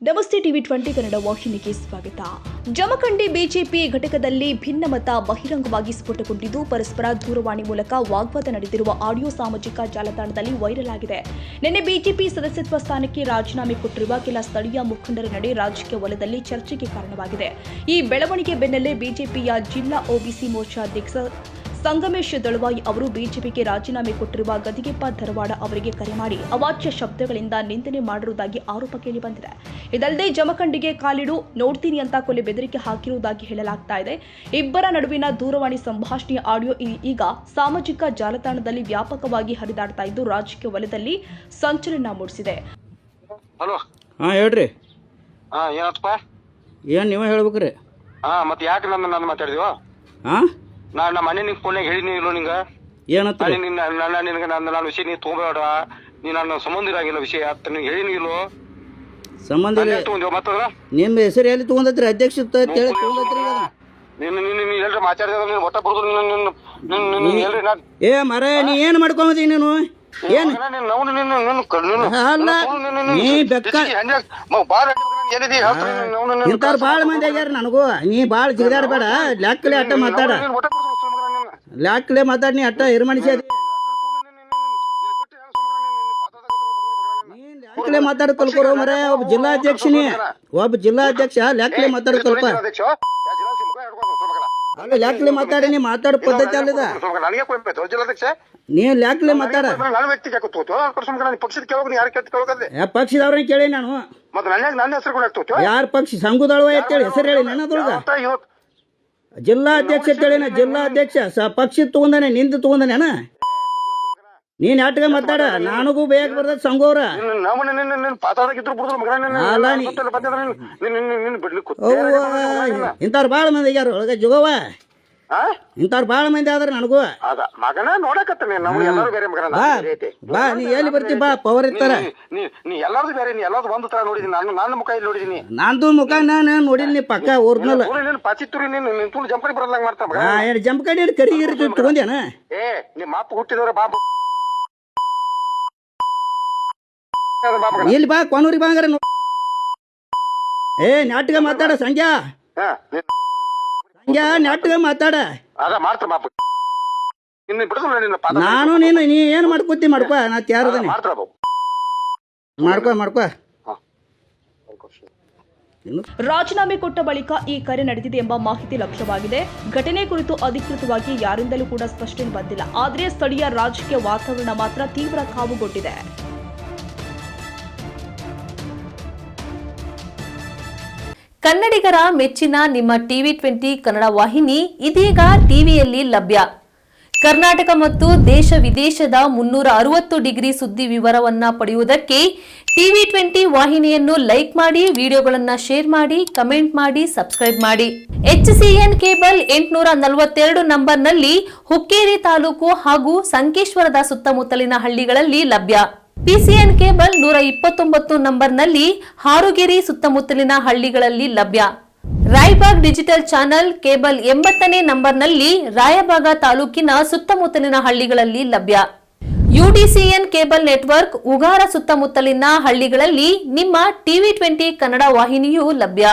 ನಮಸ್ತೆ ಟಿವಿ 20 ಕನ್ನಡ ವಾಹಿನಿಗೆ ಸ್ವಾಗತ. ಜಮಖಂಡಿ ಬಿಜೆಪಿ ಘಟಕದಲ್ಲಿ ಭಿನ್ನಮತ ಬಹಿರಂಗವಾಗಿ ಸ್ಫೋಟಗೊಂಡಿದ್ದು ಪರಸ್ಪರ ದೂರವಾಣಿ ಮೂಲಕ ವಾಗ್ವಾದ ನಡೆದಿರುವ ಆಡಿಯೋ ಸಾಮಾಜಿಕ ಜಾಲತಾಣದಲ್ಲಿ ವೈರಲ್ ಆಗಿದೆ. ನಿನ್ನೆ ಬಿಜೆಪಿ ಸದಸ್ಯತ್ವ ಸ್ಥಾನಕ್ಕೆ ರಾಜೀನಾಮೆ ಕೊಟ್ಟಿರುವ ಕೆಲ ಸ್ಥಳೀಯ ಮುಖಂಡರ ನಡೆ ರಾಜಕೀಯ ವಲಯದಲ್ಲಿ ಚರ್ಚೆಗೆ ಕಾರಣವಾಗಿದೆ. ಈ ಬೆಳವಣಿಗೆ ಬೆನ್ನಲ್ಲೇ ಬಿಜೆಪಿಯ ಜಿಲ್ಲಾ ಒಬಿಸಿ ಮೋರ್ಚಾ ಅಧ್ಯಕ್ಷ ಸಂಗಮೇಶ್ ದಳವಾಯಿ ಅವರು ಬಿಜೆಪಿಗೆ ರಾಜೀನಾಮೆ ಕೊಟ್ಟಿರುವ ಗದಿಗೆಪ್ಪ ಧರವಾಡ ಅವರಿಗೆ ಕರೆ ಮಾಡಿ ಅವಾಚ್ಯ ಶಬ್ದಗಳಿಂದ ನಿಂದನೆ ಮಾಡಿರುವುದಾಗಿ ಆರೋಪ ಕೇಳಿಬಂದಿದೆ. ಇದಲ್ಲದೆ ಜಮಖಂಡಿಗೆ ಕಾಲಿಡು ನೋಡ್ತೀನಿ ಅಂತ ಕೊಲೆ ಬೆದರಿಕೆ ಹಾಕಿರುವುದಾಗಿ ಹೇಳಲಾಗ್ತಾ ಇದೆ. ಇಬ್ಬರ ನಡುವಿನ ದೂರವಾಣಿ ಸಂಭಾಷಣೆಯ ಆಡಿಯೋ ಈಗ ಸಾಮಾಜಿಕ ಜಾಲತಾಣದಲ್ಲಿ ವ್ಯಾಪಕವಾಗಿ ಹರಿದಾಡ್ತಾ ಇದ್ದು ರಾಜಕೀಯ ವಲಯದಲ್ಲಿ ಸಂಚಲನ ಮೂಡಿಸಿದೆ. ಹಲೋ, ಹೇಳ್ರಿ. ಏನತ್ತಪ್ಪ? ಏನು ನೀವೇ ಹೇಳ್ಬೇಕ್ರಿ? ಮತ್ತೆ ಯಾಕೆ ನಾನು ಮಾತಾಡಿದ್ವ? ನಾನು ನಮ್ಮ ಮನೆ ನಿಂಗೆ ಫೋನ್ಯಾಗ ಹೇಳಿನಿ ಇಲ್ಲೋ ನಿಂಗೆ? ಏನತ್ತ? ನಿನಗೆ ನನ್ನ ವಿಷಯ ನೀ ತೊಗೊಬೇಡ, ನೀ ನನ್ನ ಸಂಬಂಧ ಇರಂಗಿಲ್ಲ ವಿಷಯ ಅಂತ ನೀನು ಹೇಳಿನಿ ಇಲ್ಲೋ? ಸಂಬಂಧ ತೊಗೊಂಡಿವ ಮತ್ತದ ನಿಮ್ಮ ಹೆಸರು ಎಲ್ಲಿ ತೊಗೊಂಡತ್ರಿ? ಅಧ್ಯಕ್ಷ ಹೇಳಿ ತೊಗೊಂಡತ್ರಿ. ನೀನು ಎಲ್ರಿ ಮಾತಾಡಿದ್ರೆ ನೀನು ಒಟ್ಟ ಬರೋದು ಹೇಳ್ರಿ. ನಾನು ಏ ಮರ ನೀ ಏನು ಮಾಡ್ಕೊಂಬದಿ ನೀನು? ಏನು ಇಂಥವ್ರು ಭಾಳ ಮಂದಿ ಆಗ್ಯಾರ. ನನಗೂ ನೀ ಭಾಳ ಜಿಗಿದಾಡಬೇಡ. ಲ್ಯಾಕ್ಲೆ ಅಟ್ಟ ಮಾತಾಡ, ಲ್ಯಾಕ್ಲೆ ಮಾತಾಡಿ. ನೀ ಅಟ್ಟ ಹಿರಮಣಿಸಿ ಲ್ಯಾಕ್ಲೆ ಮಾತಾಡ ಕಲ್ಕೊರೋ ಮರ. ಒಬ್ಬ ಜಿಲ್ಲಾಧ್ಯಕ್ಷನೇ, ಒಬ್ಬ ಜಿಲ್ಲಾಧ್ಯಕ್ಷ ಲ್ಯಾಕ್ಲೆ ಮಾತಾಡ ಕಲ್ಪ. ಅಲ್ಲ ಲ್ಯಾಕ್ಲೆ ಮಾತಾಡಿ. ನೀ ಮಾತಾಡೋ ಪದ್ಧತಿ ಅಲ್ಲದ. ನೀನ್ ಲ್ಯಾಕ್ಲೆ ಮಾತಾಡ. ಪಕ್ಷದವ್ರನ್ನ ಕೇಳಿ ನಾನು. ಯಾರ ಪಕ್ಷ? ಸಂಗುದಳವ ಅಂತೇಳಿ ಹೆಸರು ಹೇಳಿ ನನ್ನದ್ರೊಳಗ. ಜಿಲ್ಲಾಧ್ಯಕ್ಷ ಅಂತೇಳಿ. ಜಿಲ್ಲಾಧ್ಯಕ್ಷ ಪಕ್ಷ ತಗೊಂಡಾನೆ, ನಿಂದು ತಗೊಂಡಾನೆ. ನೀನ್ ಯಾಟಗ ಮಾತಾಡ. ನನಗೂ ಬೇಕು ಬರ್ತದ ಸಂಗೋರ. ಇಂಥವ್ರು ಭಾಳ ಮಂದಿ ಆಗ್ಯಾರ ಒಳಗ ಜುಗವ. ಇಂಥವ್ರು ಭಾಳ ಮಂದಿ ಆದ್ರ ನನಗೂ. ಬಾ, ನೀ ಎಲ್ಲಿ ಬರ್ತಿ? ಬಾ, ಪವರ್ ಇರ್ತಾರ. ನಂದು ಮುಖ ನಾನು ನೋಡಿನಿ ಪಕ್ಕ ಊರ್ನಲ್ಲ. ಜಂಪಕಡಿ ಕರಿಗಿರಿ ತಗೊಂಡ್ಯಾನ. ಇಲ್ಲಿ ಬಾ, ಕೊನೂರಿ ಬಾ. ಹಂಗಾರ ನಾಟಕ ಮಾತಾಡ ಸಂಜಾ. ನಾಟಕ ಮಾತಾಡ. ನಾನು ನೀನು ನೀ ಏನ್ ಮಾಡ್ಕೋತಿ ಮಾಡ್ಕೋ. ನಾ ತ್ಯಾರದನಿ ಮಾಡ್ಕೋ. ರಾಜೀನಾಮೆ ಕೊಟ್ಟ ಬಳಿಕ ಈ ಕರೆ ನಡೆದಿದೆ ಎಂಬ ಮಾಹಿತಿ ಲಭ್ಯವಾಗಿದೆ. ಘಟನೆ ಕುರಿತು ಅಧಿಕೃತವಾಗಿ ಯಾರಿಂದಲೂ ಕೂಡ ಸ್ಪಷ್ಟನೆ ಬಂದಿಲ್ಲ. ಆದರೆ ಸ್ಥಳೀಯ ರಾಜಕೀಯ ವಾತಾವರಣ ಮಾತ್ರ ತೀವ್ರ ಕಾವುಗೊಂಡಿದೆ. ಕನ್ನಡಿಗರ ಮೆಚ್ಚಿನ ನಿಮ್ಮ ಟಿವಿ 20 ಕನ್ನಡ ವಾಹಿನಿ ಇದೀಗ ಟಿವಿಯಲ್ಲಿ ಲಭ್ಯ. ಕರ್ನಾಟಕ ಮತ್ತು ದೇಶ ವಿದೇಶದ 360 ಡಿಗ್ರಿ ಸುದ್ದಿ ವಿವರವನ್ನ ಪಡೆಯುವುದಕ್ಕೆ ಟಿವಿ 20 ವಾಹಿನಿಯನ್ನು ಲೈಕ್ ಮಾಡಿ, ವಿಡಿಯೋಗಳನ್ನು ಶೇರ್ ಮಾಡಿ, ಕಮೆಂಟ್ ಮಾಡಿ, ಸಬ್ಸ್ಕ್ರೈಬ್ ಮಾಡಿ. HCN ಕೇಬಲ್ 842 ನಂಬರ್ನಲ್ಲಿ ಹುಕ್ಕೇರಿ ತಾಲೂಕು ಹಾಗೂ ಸಂಕೇಶ್ವರದ ಸುತ್ತಮುತ್ತಲಿನ ಹಳ್ಳಿಗಳಲ್ಲಿ ಲಭ್ಯ. PCN ಕೇಬಲ್ 129 ನಂಬರ್ನಲ್ಲಿ ಹಾರುಗೆರೆ ಸುತ್ತಮುತ್ತಲಿನ ಹಳ್ಳಿಗಳಲ್ಲಿ ಲಭ್ಯ. ರಾಯಬಾಗ್ ಡಿಜಿಟಲ್ ಚಾನೆಲ್ ಕೇಬಲ್ 80ನೇ ನಂಬರ್ನಲ್ಲಿ ರಾಯಬಾಗ ತಾಲೂಕಿನ ಸುತ್ತಮುತ್ತಲಿನ ಹಳ್ಳಿಗಳಲ್ಲಿ ಲಭ್ಯ. UDCN ಕೇಬಲ್ ನೆಟ್ವರ್ಕ್ ಉಗಾರ ಸುತ್ತಮುತ್ತಲಿನ ಹಳ್ಳಿಗಳಲ್ಲಿ ನಿಮ್ಮ ಟಿವಿ 20 ಕನ್ನಡ ವಾಹಿನಿಯೂ ಲಭ್ಯ.